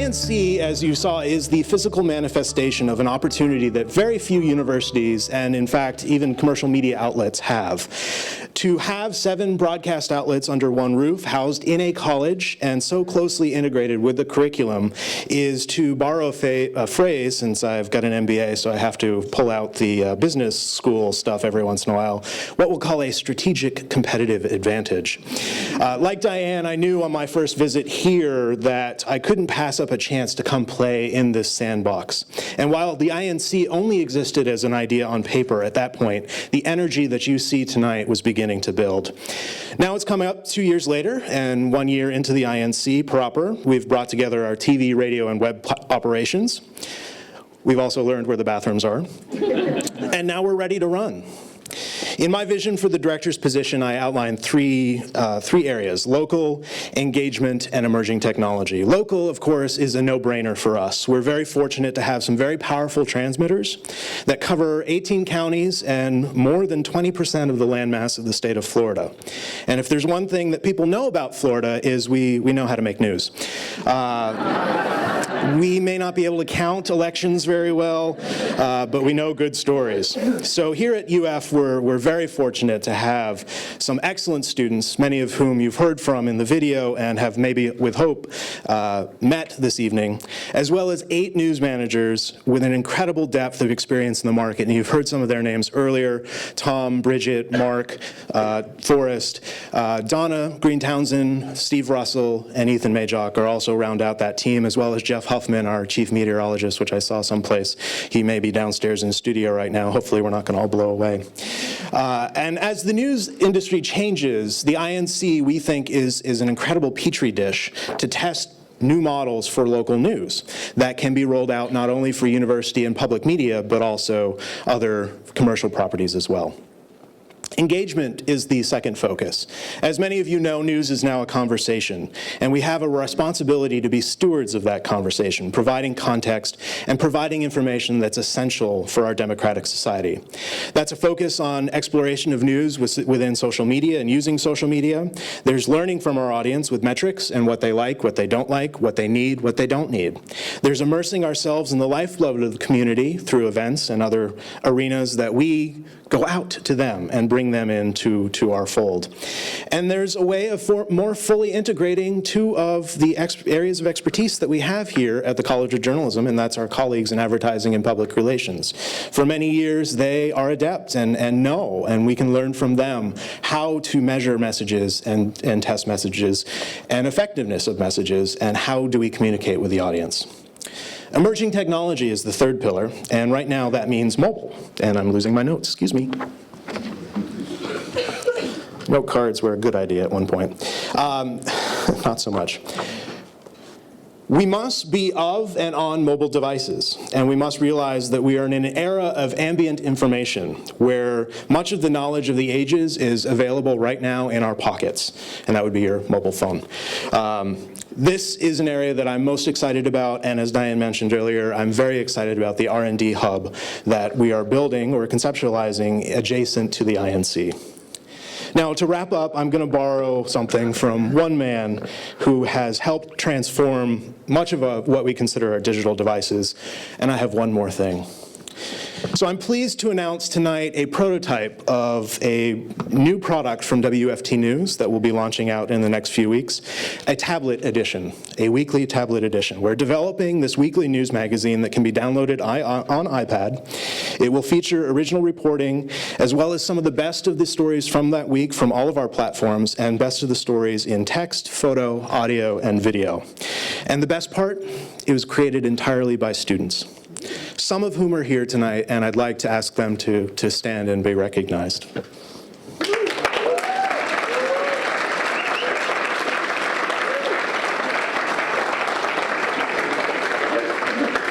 INC, as you saw, is the physical manifestation of an opportunity that very few universities and, in fact, even commercial media outlets have. To have 7 broadcast outlets under one roof, housed in a college and so closely integrated with the curriculum, is, to borrow a phrase, since I've got an MBA, so I have to pull out the business school stuff every once in a while, what we'll call a strategic competitive advantage. Like Diane, I knew on my first visit here that I couldn't pass up a chance to come play in this sandbox. And while the INC only existed as an idea on paper at that point, the energy that you see tonight was beginning to build. Now it's coming up 2 years later, and 1 year into the INC proper, we've brought together our TV, radio, and web operations. We've also learned where the bathrooms are. And now we're ready to run. In my vision for the director's position, I outlined three areas: local, engagement, and emerging technology. Local, of course, is a no-brainer for us. We're very fortunate to have some very powerful transmitters that cover 18 counties and more than 20% of the landmass of the state of Florida. And if there's one thing that people know about Florida is we know how to make news. We may not be able to count elections very well, but we know good stories. So here at UF, we're very fortunate to have some excellent students, many of whom you've heard from in the video and have maybe, with hope, met this evening, as well as 8 news managers with an incredible depth of experience in the market. And you've heard some of their names earlier: Tom, Bridget, Mark, Forrest, Donna Green-Townsend, Steve Russell, and Ethan Majock are also round out that team, as well as Jeff Huffman, our chief meteorologist, which I saw someplace. He may be downstairs in the studio right now. Hopefully we're not going to all blow away. And as the news industry changes, the INC, we think, is an incredible petri dish to test new models for local news that can be rolled out not only for university and public media, but also other commercial properties as well. Engagement is the second focus. As many of you know, news is now a conversation, and we have a responsibility to be stewards of that conversation, providing context and providing information that's essential for our democratic society. That's a focus on exploration of news within social media and using social media. There's learning from our audience with metrics and what they like, what they don't like, what they need, what they don't need. There's immersing ourselves in the lifeblood of the community through events and other arenas that we go out to them and bring them into our fold. And there's a way of more fully integrating 2 of the areas of expertise that we have here at the College of Journalism, and that's our colleagues in advertising and public relations. For many years, they are adept and know, and we can learn from them how to measure messages and test messages and effectiveness of messages, and how do we communicate with the audience. Emerging technology is the third pillar, and right now that means mobile. And I'm losing my notes, excuse me. Note cards were a good idea at one point. Not so much. We must be of and on mobile devices, and we must realize that we are in an era of ambient information where much of the knowledge of the ages is available right now in our pockets, and that would be your mobile phone. This is an area that I'm most excited about, and as Diane mentioned earlier, I'm very excited about the R&D hub that we are building or conceptualizing adjacent to the INC. Now, to wrap up, I'm going to borrow something from one man who has helped transform much of what we consider our digital devices, and I have one more thing. So I'm pleased to announce tonight a prototype of a new product from WFT News that we'll be launching out in the next few weeks, a tablet edition, a weekly tablet edition. We're developing this weekly news magazine that can be downloaded on iPad. It will feature original reporting, as well as some of the best of the stories from that week from all of our platforms, and best of the stories in text, photo, audio, and video. And the best part, it was created entirely by students, some of whom are here tonight, and I'd like to ask them to stand and be recognized.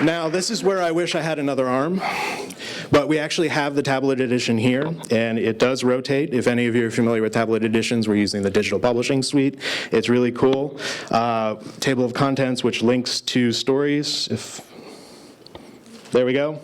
Now, this is where I wish I had another arm, but we actually have the tablet edition here, and it does rotate. If any of you are familiar with tablet editions, we're using the digital publishing suite. It's really cool. Table of contents, which links to stories. There we go.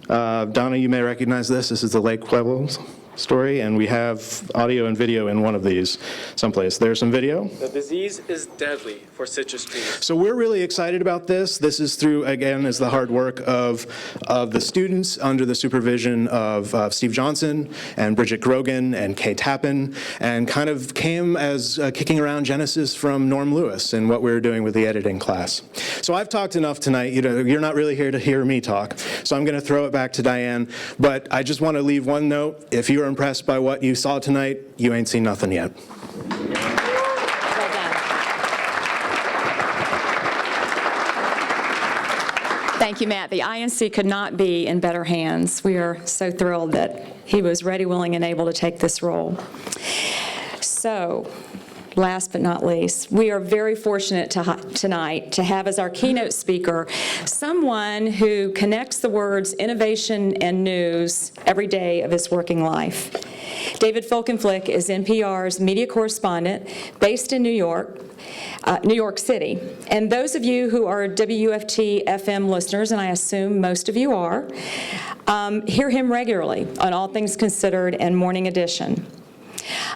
Donna, you may recognize this. This is the Lake Pueblos story, and we have audio and video in one of these someplace. There's some video. The disease is deadly for citrus trees. So we're really excited about this. This is through, again, is the hard work of the students under the supervision of Steve Johnson and Bridget Grogan and Kay Tappan, and kind of came as kicking around Genesis from Norm Lewis and what we were doing with the editing class. So I've talked enough tonight. You know, you're not really here to hear me talk, so I'm going to throw it back to Diane. But I just want to leave one note. If you were impressed by what you saw tonight, you ain't seen nothing yet. Thank you, Matt. The INC could not be in better hands. We are so thrilled that he was ready, willing, and able to take this role. So, last but not least, we are very fortunate tonight to have as our keynote speaker someone who connects the words innovation and news every day of his working life. David Folkenflik is NPR's media correspondent based in New York City. And those of you who are WFT FM listeners, and I assume most of you are, hear him regularly on All Things Considered and Morning Edition.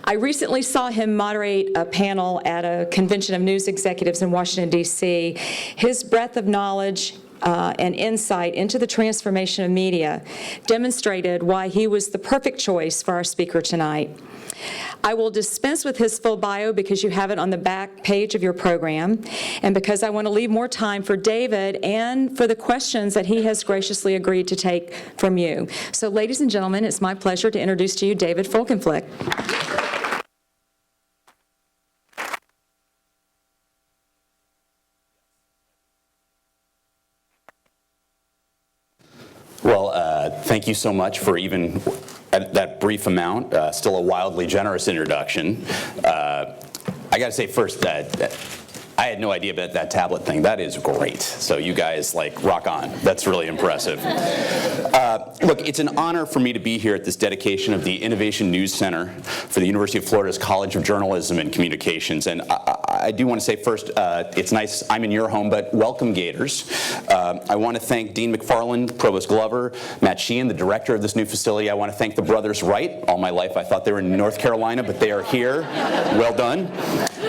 I recently saw him moderate a panel at a convention of news executives in Washington, D.C. His breadth of knowledge and insight into the transformation of media demonstrated why he was the perfect choice for our speaker tonight. I will dispense with his full bio because you have it on the back page of your program, and because I want to leave more time for David and for the questions that he has graciously agreed to take from you. So, ladies and gentlemen, it's my pleasure to introduce to you David Folkenflik. Well, thank you so much for even that brief amount, still a wildly generous introduction. I got to say first that I had no idea about that tablet thing. That is great. So you guys, like, rock on. That's really impressive. Look, it's an honor for me to be here at this dedication of the Innovation News Center for the University of Florida's College of Journalism and Communications. And I do want to say first, it's nice I'm in your home, but welcome, Gators. I want to thank Dean McFarland, Provost Glover, Matt Sheehan, the director of this new facility. I want to thank the brothers Wright. All my life I thought they were in North Carolina, but they are here. Well done.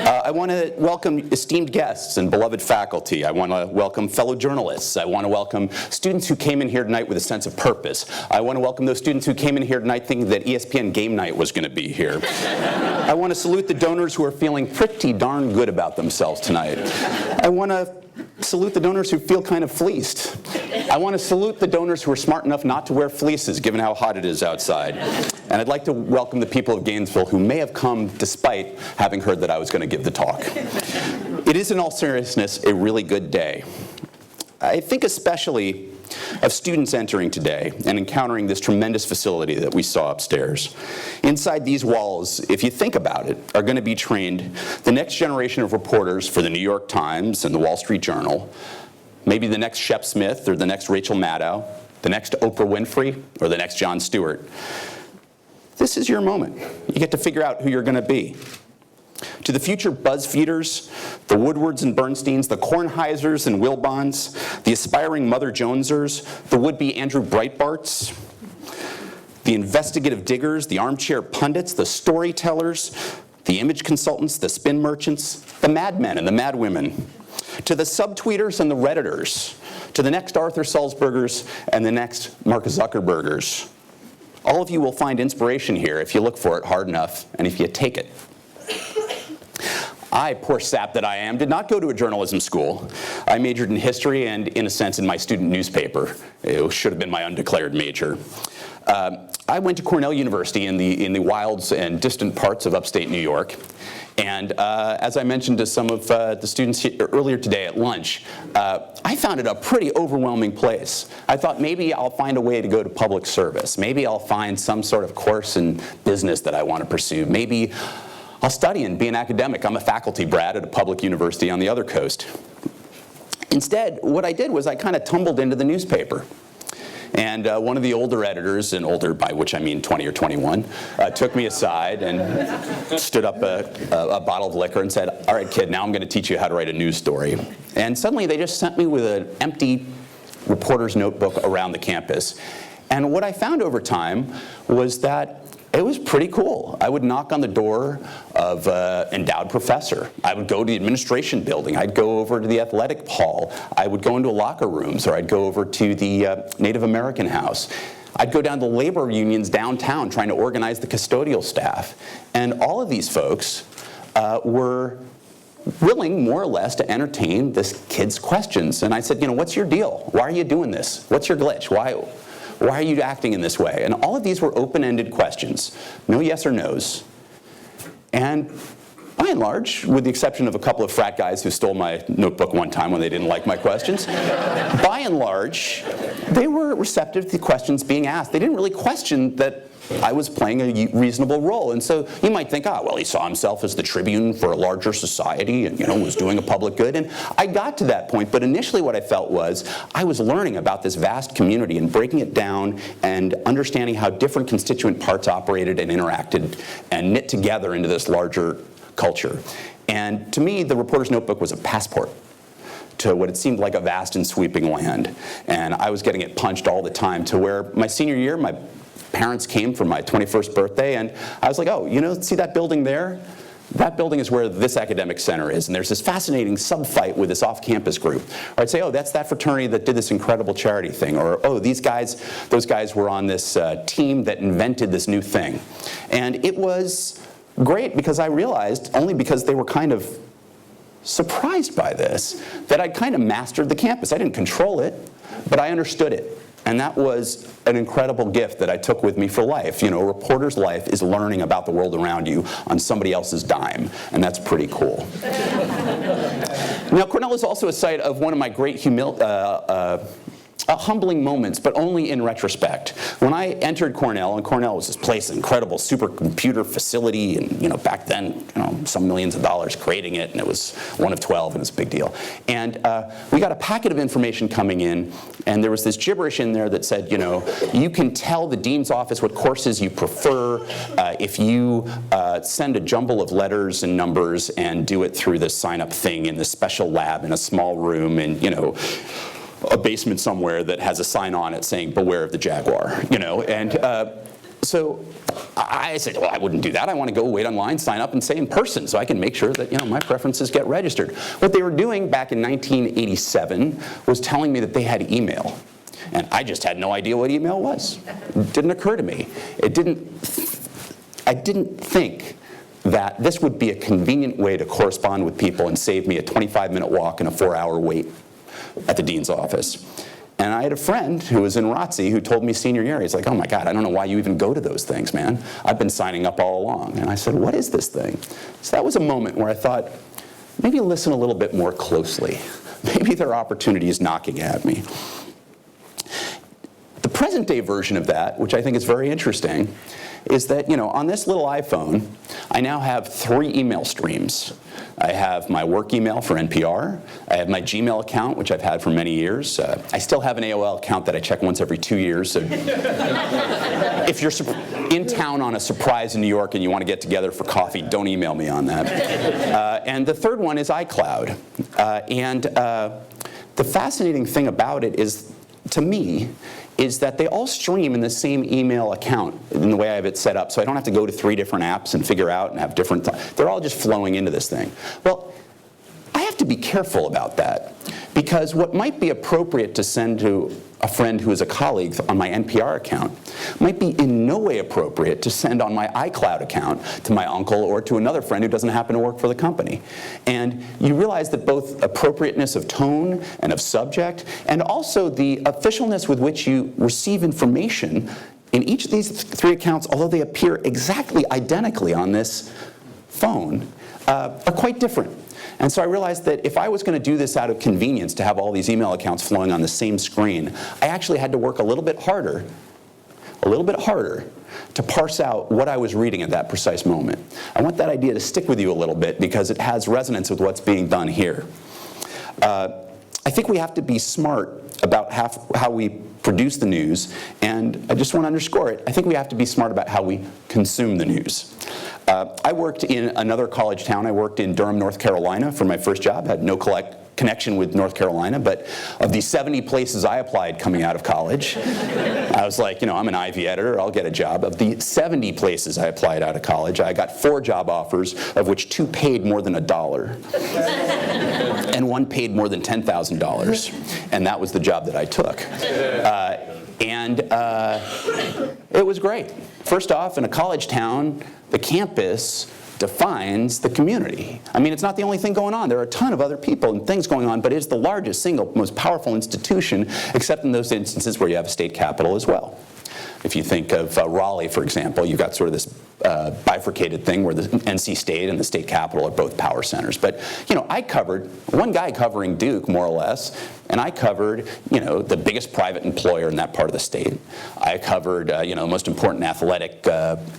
I want to welcome esteemed guests and beloved faculty. I want to welcome fellow journalists. I want to welcome students who came in here tonight with a sense of purpose. I want to welcome those students who came in here tonight thinking that ESPN Game Night was going to be here. I want to salute the donors who are feeling pretty darn good about themselves tonight. I want to salute the donors who feel kind of fleeced. I want to salute the donors who are smart enough not to wear fleeces given how hot it is outside. And I'd like to welcome the people of Gainesville who may have come despite having heard that I was going to give the talk. It is, in all seriousness, a really good day. I think especially of students entering today and encountering this tremendous facility that we saw upstairs. Inside these walls, if you think about it, are going to be trained the next generation of reporters for the New York Times and the Wall Street Journal, maybe the next Shep Smith or the next Rachel Maddow, the next Oprah Winfrey or the next Jon Stewart. This is your moment. You get to figure out who you're going to be. To the future Buzzfeeders, the Woodwards and Bernsteins, the Kornheisers and Wilbons, the aspiring Mother Jonesers, the would-be Andrew Breitbarts, the investigative diggers, the armchair pundits, the storytellers, the image consultants, the spin merchants, the madmen and the madwomen, to the subtweeters and the Redditors, to the next Arthur Sulzbergers and the next Mark Zuckerbergers. All of you will find inspiration here if you look for it hard enough and if you take it. I, poor sap that I am, did not go to a journalism school. I majored in history and, in a sense, in my student newspaper. It should have been my undeclared major. I went to Cornell University in the wilds and distant parts of upstate New York. And as I mentioned to some of the students earlier today at lunch, I found it a pretty overwhelming place. I thought maybe I'll find a way to go to public service. Maybe I'll find some sort of course in business that I want to pursue. Maybe I'll study and be an academic. I'm a faculty brat at a public university on the other coast. Instead, what I did was I kind of tumbled into the newspaper. And one of the older editors, and older by which I mean 20 or 21, took me aside and stood up a bottle of liquor and said, "All right, kid, now I'm going to teach you how to write a news story." And suddenly they just sent me with an empty reporter's notebook around the campus. And what I found over time was that it was pretty cool. I would knock on the door of an endowed professor. I would go to the administration building. I'd go over to the athletic hall. I would go into locker rooms, or I'd go over to the Native American house. I'd go down to labor unions downtown trying to organize the custodial staff. And all of these folks were willing, more or less, to entertain this kid's questions. And I said, what's your deal? Why are you doing this? What's your glitch? Why are you acting in this way? And all of these were open-ended questions, no yes or no's. And by and large, with the exception of a couple of frat guys who stole my notebook one time when they didn't like my questions, by and large, they were receptive to the questions being asked. They didn't really question that I was playing a reasonable role. And so you might think, well, he saw himself as the tribune for a larger society and, was doing a public good. And I got to that point, but initially what I felt was I was learning about this vast community and breaking it down and understanding how different constituent parts operated and interacted and knit together into this larger culture. And to me, the reporter's notebook was a passport to what it seemed like a vast and sweeping land. And I was getting it punched all the time, to where my senior year, my parents came for my 21st birthday, and I was like, see that building there? That building is where this academic center is, and there's this fascinating sub-fight with this off-campus group. Or I'd say, that's that fraternity that did this incredible charity thing. Or, those guys were on this team that invented this new thing. And it was great because I realized, only because they were kind of surprised by this, that I'd kind of mastered the campus. I didn't control it, but I understood it. And that was an incredible gift that I took with me for life. A reporter's life is learning about the world around you on somebody else's dime, and that's pretty cool. Now, Cornell is also a site of one of my great humbling moments, but only in retrospect. When I entered Cornell, and Cornell was this place, an incredible supercomputer facility, and back then, some millions of dollars creating it, and it was one of 12, and it was a big deal. And we got a packet of information coming in, and there was this gibberish in there that said, you can tell the dean's office what courses you prefer if you send a jumble of letters and numbers and do it through this sign-up thing in this special lab in a small room, and a basement somewhere that has a sign on it saying, beware of the jaguar, And so I said, well, I wouldn't do that. I want to go wait online, sign up, and say in person so I can make sure that, my preferences get registered. What they were doing back in 1987 was telling me that they had email. And I just had no idea what email was. It didn't occur to me. I didn't think that this would be a convenient way to correspond with people and save me a 25-minute walk and a 4-hour wait at the dean's office. And I had a friend who was in ROTC who told me senior year, he's like, oh my God, I don't know why you even go to those things, man. I've been signing up all along. And I said, what is this thing? So that was a moment where I thought, maybe listen a little bit more closely. Maybe there are opportunities knocking at me. The present day version of that, which I think is very interesting, is that, on this little iPhone, I now have 3 email streams. I have my work email for NPR. I have my Gmail account, which I've had for many years. I still have an AOL account that I check once every 2 years. So if you're in town on a surprise in New York and you want to get together for coffee, don't email me on that. And the third one is iCloud. The fascinating thing about it is, to me, is that they all stream in the same email account in the way I have it set up, so I don't have to go to 3 different apps and figure out and have different, they're all just flowing into this thing. Well, I have to be careful about that, because what might be appropriate to send to a friend who is a colleague on my NPR account might be in no way appropriate to send on my iCloud account to my uncle or to another friend who doesn't happen to work for the company. And you realize that both appropriateness of tone and of subject, and also the officialness with which you receive information in each of these 3 accounts, although they appear exactly identically on this phone, are quite different. And so I realized that if I was going to do this out of convenience, to have all these email accounts flowing on the same screen, I actually had to work a little bit harder to parse out what I was reading at that precise moment. I want that idea to stick with you a little bit because it has resonance with what's being done here. I think we have to be smart about how we produce the news, and I just want to underscore it. I think we have to be smart about how we consume the news. I worked in another college town. I worked in Durham, North Carolina for my first job. Had no connection with North Carolina, but of the 70 places I applied coming out of college, I was like, I'm an Ivy editor, I'll get a job. Of the 70 places I applied out of college, I got 4 job offers, of which 2 paid more than $1. And 1 paid more than $10,000. And that was the job that I took. It was great. First off, in a college town, the campus defines the community. I mean, it's not the only thing going on. There are a ton of other people and things going on, but it's the largest, single, most powerful institution, except in those instances where you have a state capital as well. If you think of Raleigh, for example, you've got sort of this bifurcated thing where the NC State and the state capital are both power centers. But, I covered, one guy covering Duke, more or less, and I covered, the biggest private employer in that part of the state. I covered, the most important athletic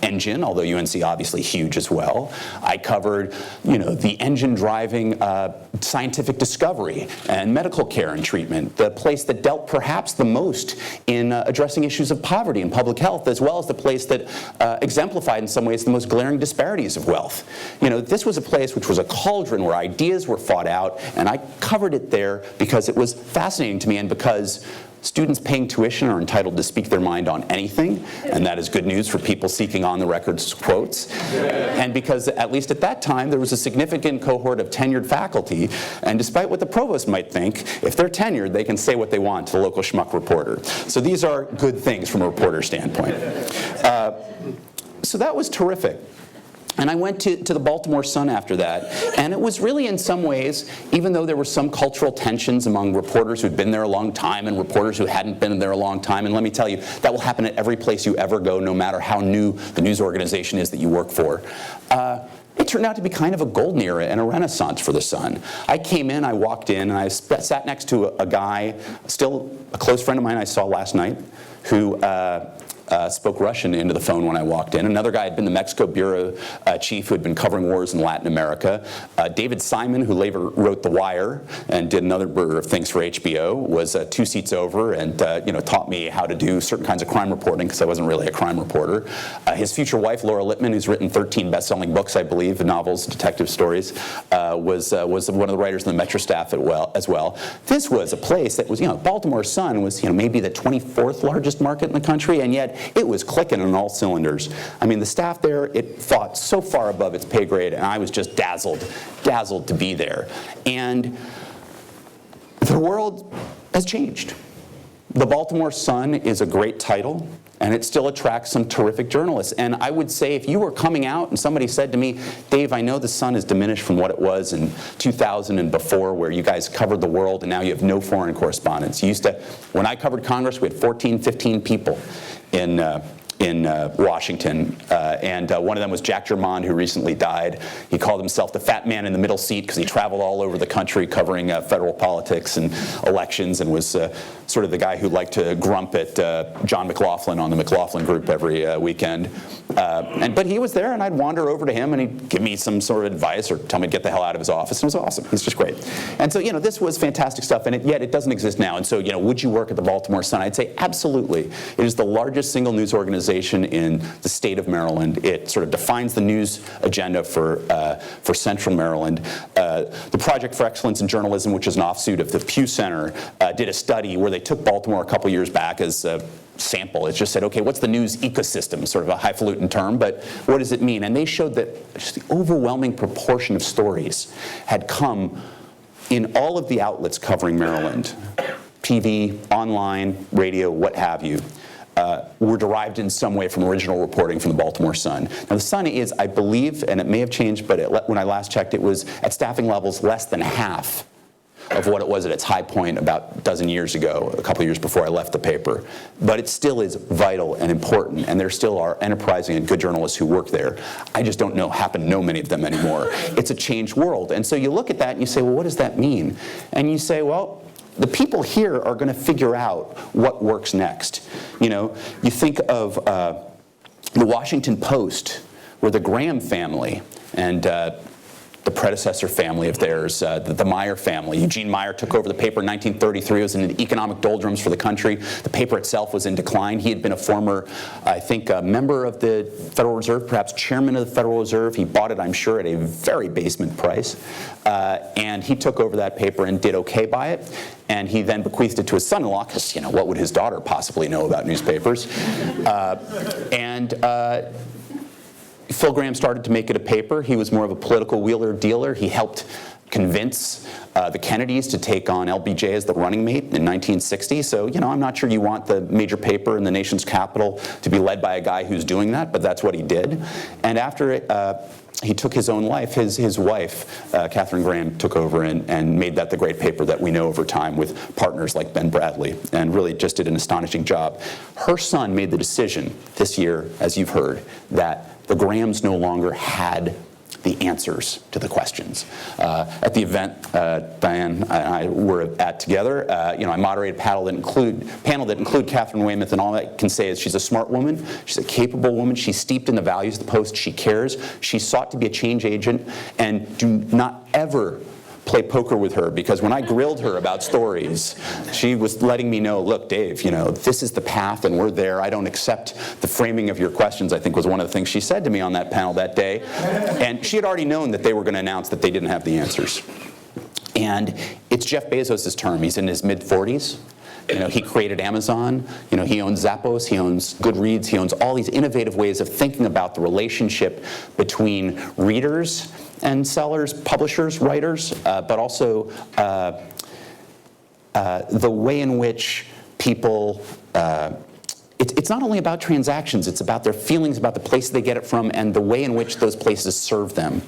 engine, although UNC obviously huge as well. I covered, the engine driving scientific discovery and medical care and treatment, the place that dealt perhaps the most in addressing issues of poverty and public health, as well as the place that exemplified in some ways the most glaring disparities of wealth. This was a place which was a cauldron where ideas were fought out, and I covered it there because it was fascinating to me and because students paying tuition are entitled to speak their mind on anything, and that is good news for people seeking on-the-record quotes. And because, at least at that time, there was a significant cohort of tenured faculty, and despite what the provost might think, if they're tenured, they can say what they want to the local schmuck reporter. So these are good things from a reporter standpoint. So that was terrific. And I went to the Baltimore Sun after that, and it was really in some ways, even though there were some cultural tensions among reporters who'd been there a long time and reporters who hadn't been there a long time, and let me tell you, that will happen at every place you ever go, no matter how new the news organization is that you work for. It turned out to be kind of a golden era and a renaissance for the Sun. I came in, I walked in, and I sat next to a guy, still a close friend of mine I saw last night, who spoke Russian into the phone when I walked in. Another guy had been the Mexico bureau chief who had been covering wars in Latin America. David Simon, who later wrote The Wire and did another number of things for HBO, was 2 seats over and taught me how to do certain kinds of crime reporting because I wasn't really a crime reporter. His future wife, Laura Lippman, who's written 13 best-selling books, I believe, novels, detective stories, was one of the writers in the Metro staff as well. This was a place that was, Baltimore Sun was, maybe the 24th largest market in the country, and yet it was clicking on all cylinders. I mean, the staff there, it fought so far above its pay grade, and I was just dazzled to be there. And the world has changed. The Baltimore Sun is a great title, and it still attracts some terrific journalists. And I would say if you were coming out and somebody said to me, Dave, I know the Sun has diminished from what it was in 2000 and before, where you guys covered the world and now you have no foreign correspondents. When I covered Congress, we had 14, 15 people in Washington, and one of them was Jack Germond, who recently died. He called himself the fat man in the middle seat because he traveled all over the country covering federal politics and elections, and was sort of the guy who liked to grump at John McLaughlin on the McLaughlin Group every weekend. But he was there, and I'd wander over to him, and he'd give me some sort of advice or tell me to get the hell out of his office. And it was awesome. He's just great. And so, this was fantastic stuff, and yet it doesn't exist now. And so, would you work at the Baltimore Sun? I'd say absolutely. It is the largest single news organization in the state of Maryland. It sort of defines the news agenda for Central Maryland. The Project for Excellence in Journalism, which is an offshoot of the Pew Center, did a study where they took Baltimore a couple years back as a sample. It just said, okay, what's the news ecosystem? Sort of a highfalutin term, but what does it mean? And they showed that just the overwhelming proportion of stories had come in all of the outlets covering Maryland, TV, online, radio, what have you, were derived in some way from original reporting from the Baltimore Sun. Now the Sun is, I believe, and it may have changed, but when I last checked, it was at staffing levels less than half of what it was at its high point about a dozen years ago, a couple of years before I left the paper. But it still is vital and important, and there still are enterprising and good journalists who work there. I just don't happen to know many of them anymore. It's a changed world. And so you look at that and you say, well, what does that mean? And you say, well, the people here are going to figure out what works next. You think of the Washington Post, where the Graham family and the predecessor family of theirs, the Meyer family. Eugene Meyer took over the paper in 1933. It was in economic doldrums for the country. The paper itself was in decline. He had been a former, I think, member of the Federal Reserve, perhaps chairman of the Federal Reserve. He bought it, I'm sure, at a very basement price. And he took over that paper and did okay by it. And he then bequeathed it to his son-in-law, because, you know, what would his daughter possibly know about newspapers? Phil Gramm started to make it a paper. He was more of a political wheeler-dealer. He helped convince the Kennedys to take on LBJ as the running mate in 1960. So, you know, I'm not sure you want the major paper in the nation's capital to be led by a guy who's doing that, but that's what he did. And after he took his own life, his wife, Katharine Graham, took over and made that the great paper that we know over time with partners like Ben Bradley, and really just did an astonishing job. Her son made the decision this year, as you've heard, that the Grahams no longer had the answers to the questions. At the event Diane and I were at together, you know, I moderated a panel that include Catherine Weymouth, and all I can say is she's a smart woman, she's a capable woman, she's steeped in the values of the Post, she cares, she sought to be a change agent, and do not ever play poker with her, because when I grilled her about stories, she was letting me know, look, Dave, you know, this is the path and we're there. I don't accept the framing of your questions, I think was one of the things she said to me on that panel that day. And she had already known that they were going to announce that they didn't have the answers. And it's Jeff Bezos' term. He's in his mid-40s. You know, he created Amazon, you know, he owns Zappos, he owns Goodreads, he owns all these innovative ways of thinking about the relationship between readers and sellers, publishers, writers, but also the way in which people, it's not only about transactions, it's about their feelings about the place they get it from and the way in which those places serve them.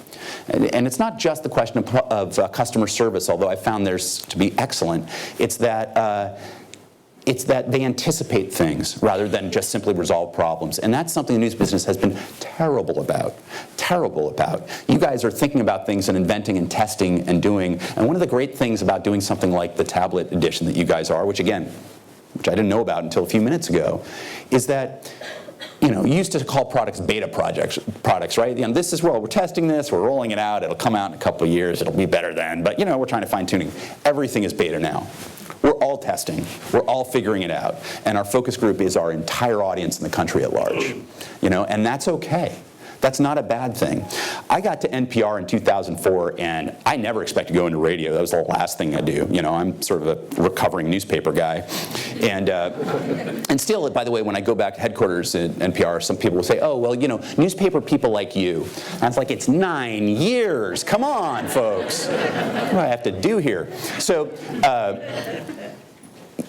And it's not just the question of customer service, although I found theirs to be excellent. It's that they anticipate things rather than just simply resolve problems. And that's something the news business has been terrible about. You guys are thinking about things and inventing and testing and doing. And one of the great things about doing something like the tablet edition that you guys are, which I didn't know about until a few minutes ago, is that, you know, you used to call products beta products, right? You know, this is, well, we're testing this, we're rolling it out, it'll come out in a couple of years, it'll be better then, but, you know, we're trying to fine-tuning. Everything is beta now. We're all testing. We're all figuring it out. And our focus group is our entire audience in the country at large. You know, and that's okay. That's not a bad thing. I got to NPR in 2004, and I never expected to go into radio. That was the last thing I do. You know, I'm sort of a recovering newspaper guy. And still, by the way, when I go back to headquarters at NPR, some people will say, oh, well, you know, newspaper people like you. And I was like, it's 9 years. Come on, folks. What do I have to do here? So,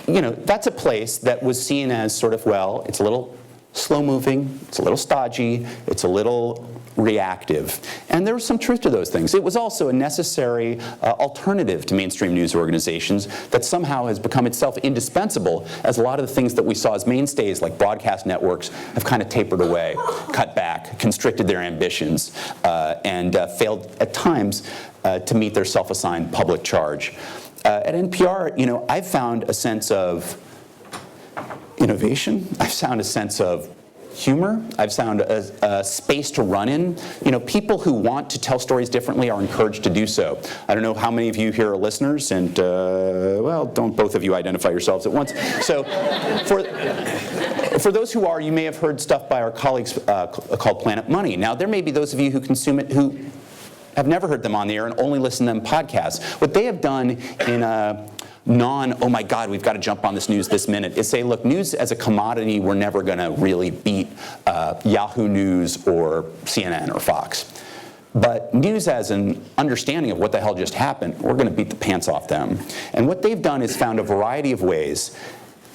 you know, that's a place that was seen as sort of, well, it's a little slow-moving, it's a little stodgy, it's a little reactive. And there was some truth to those things. It was also a necessary alternative to mainstream news organizations that somehow has become itself indispensable, as a lot of the things that we saw as mainstays, like broadcast networks, have kind of tapered away, cut back, constricted their ambitions, and failed at times to meet their self-assigned public charge. At NPR, you know, I've found a sense of innovation. I've found a sense of humor. I've found a space to run in. You know, people who want to tell stories differently are encouraged to do so. I don't know how many of you here are listeners, and well, don't both of you identify yourselves at once. So for those who are, you may have heard stuff by our colleagues called Planet Money. Now, there may be those of you who consume it who have never heard them on the air and only listen to them podcasts. What they have done in a oh my God, we've got to jump on this news this minute, is say, look, news as a commodity, we're never going to really beat Yahoo News or CNN or Fox. But news as an understanding of what the hell just happened, we're going to beat the pants off them. And what they've done is found a variety of ways.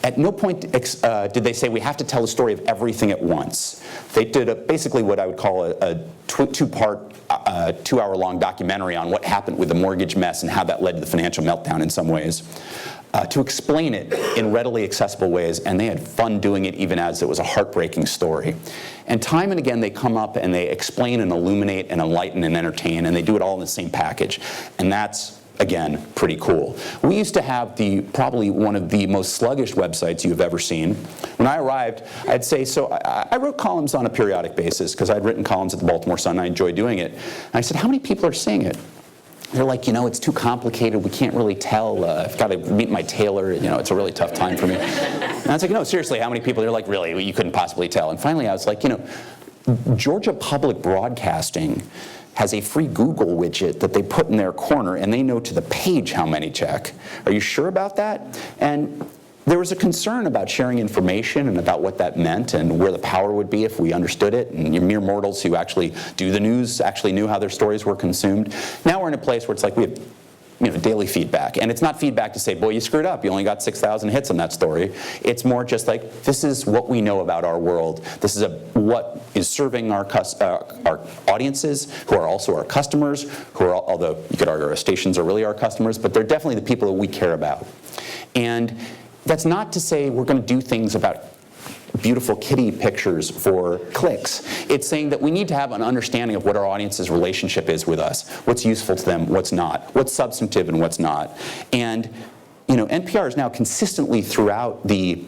At no point did they say we have to tell the story of everything at once. They did basically what I would call a two-part, 2-hour-long documentary on what happened with the mortgage mess and how that led to the financial meltdown in some ways, to explain it in readily accessible ways, and they had fun doing it even as it was a heartbreaking story. And time and again they come up and they explain and illuminate and enlighten and entertain, and they do it all in the same package. And that's again, pretty cool. We used to have probably one of the most sluggish websites you've ever seen. When I arrived, I'd say, so I wrote columns on a periodic basis because I'd written columns at the Baltimore Sun and I enjoyed doing it. And I said, how many people are seeing it? They're like, it's too complicated, we can't really tell, I've got to meet my tailor, it's a really tough time for me. And I was like, no, seriously, how many people? They're like, really, you couldn't possibly tell. And finally I was like, Georgia Public Broadcasting has a free Google widget that they put in their corner, and they know to the page how many check. Are you sure about that? And there was a concern about sharing information and about what that meant and where the power would be if we understood it, and mere mortals who actually do the news actually knew how their stories were consumed. Now we're in a place where it's like we have daily feedback. And it's not feedback to say, boy, you screwed up. You only got 6,000 hits on that story. It's more just like, this is what we know about our world. This is what is serving our audiences, who are also our customers, although you could argue our stations are really our customers, but they're definitely the people that we care about. And that's not to say we're going to do things about beautiful kitty pictures for clicks. It's saying that we need to have an understanding of what our audience's relationship is with us, what's useful to them, what's not, what's substantive and what's not. And NPR is now consistently throughout the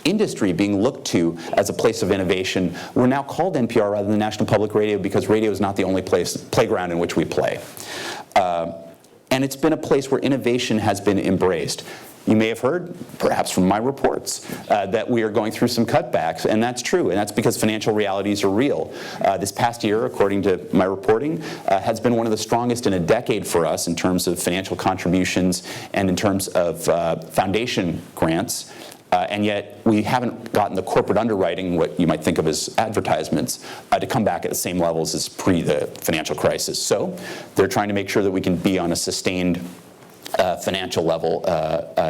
industry being looked to as a place of innovation. We're now called NPR rather than National Public Radio because radio is not the only playground in which we play. And it's been a place where innovation has been embraced. You may have heard, perhaps from my reports, that we are going through some cutbacks, and that's true, and that's because financial realities are real. This past year, according to my reporting, has been one of the strongest in a decade for us in terms of financial contributions and in terms of foundation grants. And yet we haven't gotten the corporate underwriting, what you might think of as advertisements, to come back at the same levels as pre the financial crisis. So they're trying to make sure that we can be on a sustained financial level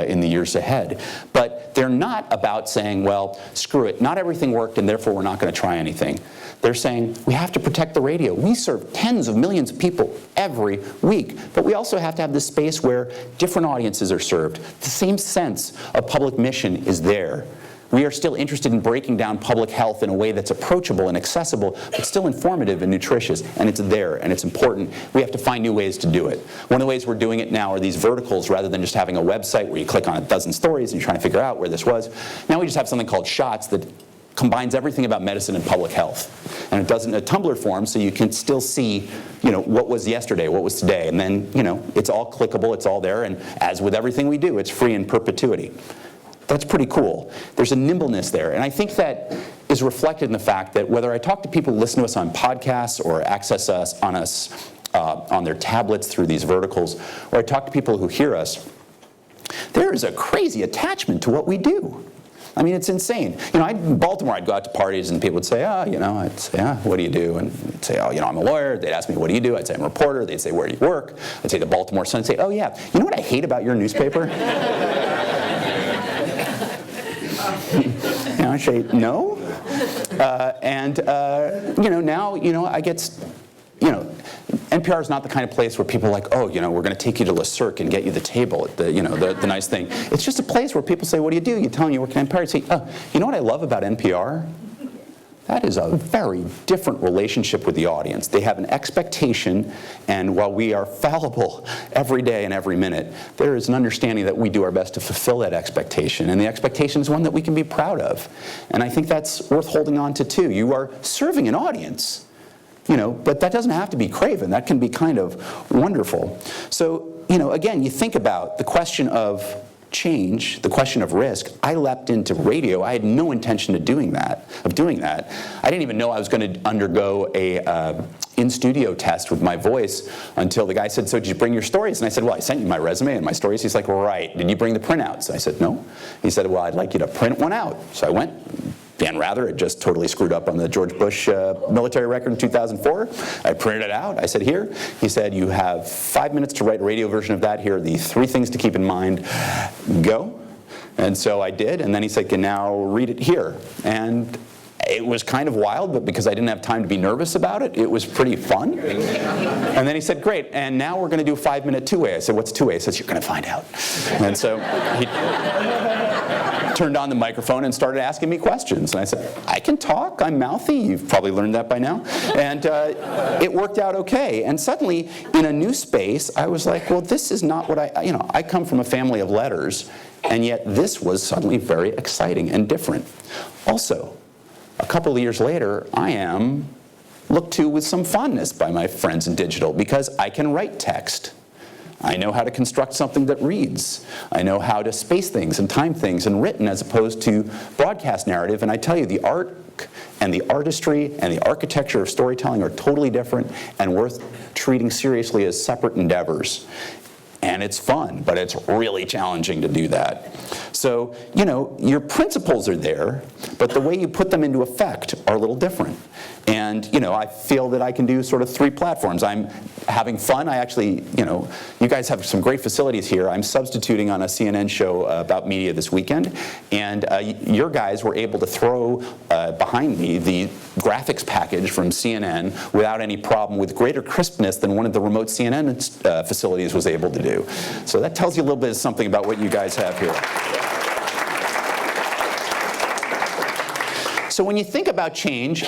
in the years ahead. But they're not about saying, well, screw it, not everything worked and therefore we're not going to try anything. They're saying, we have to protect the radio. We serve tens of millions of people every week, but we also have to have this space where different audiences are served. The same sense of public mission is there. We are still interested in breaking down public health in a way that's approachable and accessible, but still informative and nutritious, and it's there, and it's important. We have to find new ways to do it. One of the ways we're doing it now are these verticals, rather than just having a website where you click on a dozen stories and you're trying to figure out where this was. Now we just have something called Shots that combines everything about medicine and public health. And it does it in a Tumblr form, so you can still see, what was yesterday, what was today, and then, it's all clickable, it's all there, and as with everything we do, it's free in perpetuity. That's pretty cool. There's a nimbleness there. And I think that is reflected in the fact that whether I talk to people who listen to us on podcasts or access us on their tablets through these verticals, or I talk to people who hear us, there is a crazy attachment to what we do. I mean, it's insane. In Baltimore, I'd go out to parties and people would say, I'd say, what do you do? And I'd say, I'm a lawyer. They'd ask me, what do you do? I'd say, I'm a reporter. They'd say, where do you work? I'd say, the Baltimore Sun. I'd say, oh yeah, you know what I hate about your newspaper? I say, no. Now, I get, NPR is not the kind of place where people are like, oh, we're going to take you to Le Cirque and get you the table, the nice thing. It's just a place where people say, what do you do? You tell them you work at NPR. You say, oh, you know what I love about NPR? That is a very different relationship with the audience. They have an expectation, and while we are fallible every day and every minute, there is an understanding that we do our best to fulfill that expectation, and the expectation is one that we can be proud of. And I think that's worth holding on to, too. You are serving an audience, but that doesn't have to be craven. That can be kind of wonderful. So, again, you think about the question of change, the question of risk. I leapt into radio. I had no intention of doing that. I didn't even know I was going to undergo a in-studio test with my voice until the guy said, so did you bring your stories? And I said, well, I sent you my resume and my stories. He's like, right. Did you bring the printouts? I said, no. He said, well, I'd like you to print one out. So I went. Dan Rather had just totally screwed up on the George Bush military record in 2004. I printed it out. I said, here. He said, you have 5 minutes to write a radio version of that. Here are the 3 things to keep in mind. Go. And so I did. And then he said, now read it here. And it was kind of wild, but because I didn't have time to be nervous about it, it was pretty fun. And then he said, great, and now we're going to do a 5-minute two-way. I said, what's two-way? He says, you're going to find out. And so he... turned on the microphone and started asking me questions. And I said, I can talk, I'm mouthy, you've probably learned that by now. And it worked out okay. And suddenly, in a new space, I was like, well, this is not what I come from a family of letters, and yet this was suddenly very exciting and different. Also, a couple of years later, I am looked to with some fondness by my friends in digital because I can write text. I know how to construct something that reads. I know how to space things and time things in written as opposed to broadcast narrative. And I tell you, the art and the artistry and the architecture of storytelling are totally different and worth treating seriously as separate endeavors. And it's fun, but it's really challenging to do that. So, your principles are there, but the way you put them into effect are a little different. And, I feel that I can do sort of 3 platforms. I'm having fun. I actually, you guys have some great facilities here. I'm substituting on a CNN show about media this weekend. And your guys were able to throw behind me the graphics package from CNN without any problem, with greater crispness than one of the remote CNN facilities was able to do. So that tells you a little bit of something about what you guys have here. So when you think about change,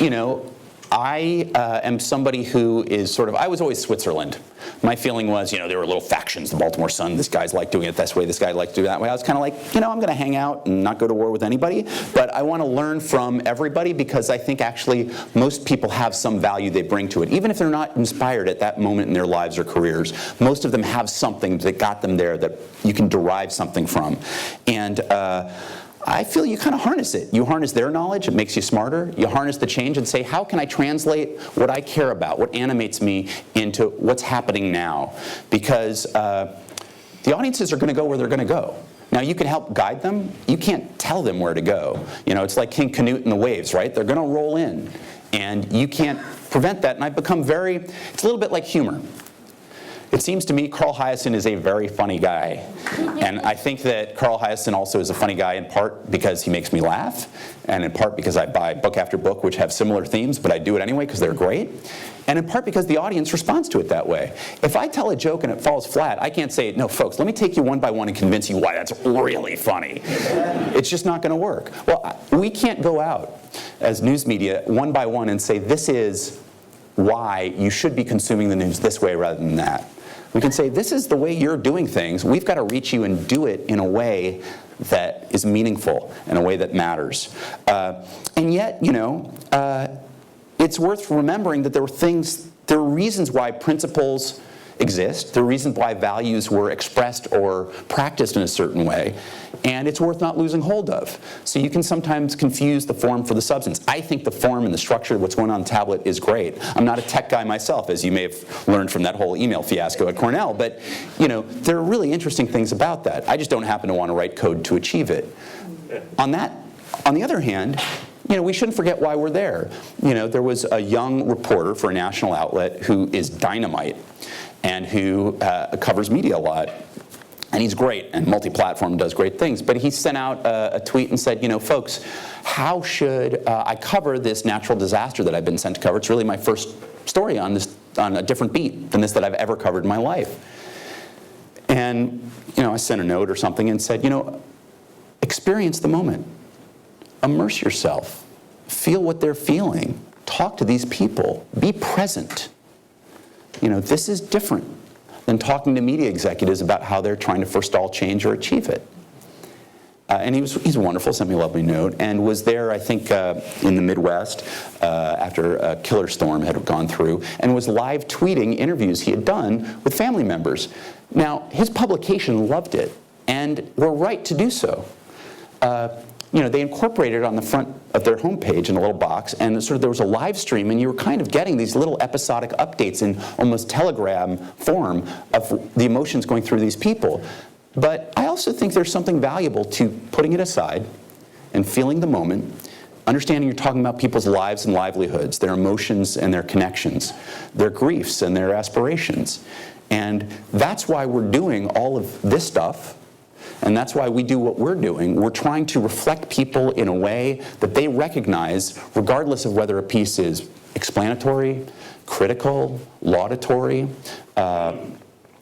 I am somebody who is sort of, I was always Switzerland. My feeling was, there were little factions, the Baltimore Sun, this guy's like doing it this way, this guy like doing it that way. I was kind of like, I'm going to hang out and not go to war with anybody, but I want to learn from everybody because I think actually most people have some value they bring to it. Even if they're not inspired at that moment in their lives or careers, most of them have something that got them there that you can derive something from. And I feel you kind of harness it. You harness their knowledge, it makes you smarter. You harness the change and say, how can I translate what I care about, what animates me, into what's happening now? Because the audiences are going to go where they're going to go. Now, you can help guide them. You can't tell them where to go. It's like King Canute and the waves, right? They're going to roll in. And you can't prevent that. And I've become it's a little bit like humor. It seems to me Carl Hiaasen is a very funny guy. And I think that Carl Hiaasen also is a funny guy in part because he makes me laugh, and in part because I buy book after book which have similar themes, but I do it anyway because they're great, and in part because the audience responds to it that way. If I tell a joke and it falls flat, I can't say, no, folks, let me take you one by one and convince you why that's really funny. It's just not going to work. Well, we can't go out as news media one by one and say, this is why you should be consuming the news this way rather than that. We can say, this is the way you're doing things. We've got to reach you and do it in a way that is meaningful, in a way that matters. And yet, it's worth remembering that there are reasons why principles exist. There are reasons why values were expressed or practiced in a certain way. And it's worth not losing hold of. So you can sometimes confuse the form for the substance. I think the form and the structure of what's going on the tablet is great. I'm not a tech guy myself, as you may have learned from that whole email fiasco at Cornell. But there are really interesting things about that. I just don't happen to want to write code to achieve it. On the other hand, we shouldn't forget why we're there. There was a young reporter for a national outlet who is dynamite and who covers media a lot. And he's great, and multi-platform, does great things. But he sent out a tweet and said, folks, how should I cover this natural disaster that I've been sent to cover? It's really my first story on a different beat than this that I've ever covered in my life. And I sent a note or something and said, experience the moment. Immerse yourself. Feel what they're feeling. Talk to these people. Be present. This is different than talking to media executives about how they're trying to forestall change or achieve it. And he's wonderful, sent me a lovely note, and was there, I think, in the Midwest after a killer storm had gone through, and was live tweeting interviews he had done with family members. Now, his publication loved it, and were right to do so. They incorporated it on the front of their homepage in a little box, and there was a live stream, and you were kind of getting these little episodic updates in almost telegram form of the emotions going through these people. But I also think there's something valuable to putting it aside and feeling the moment, understanding you're talking about people's lives and livelihoods, their emotions and their connections, their griefs and their aspirations. And that's why we're doing all of this stuff. And that's why we do what we're doing. We're trying to reflect people in a way that they recognize, regardless of whether a piece is explanatory, critical, laudatory,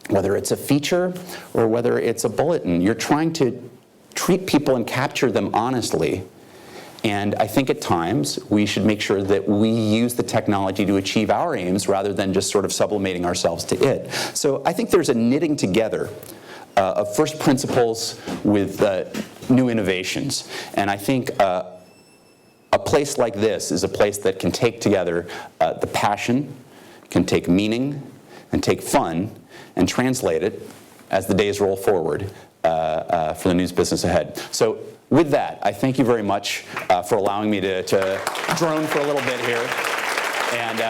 whether it's a feature or whether it's a bulletin. You're trying to treat people and capture them honestly. And I think at times we should make sure that we use the technology to achieve our aims rather than just sort of sublimating ourselves to it. So I think there's a knitting together of first principles with new innovations. And I think a place like this is a place that can take together the passion, can take meaning, and take fun, and translate it as the days roll forward for the news business ahead. So with that, I thank you very much for allowing me to drone for a little bit here. And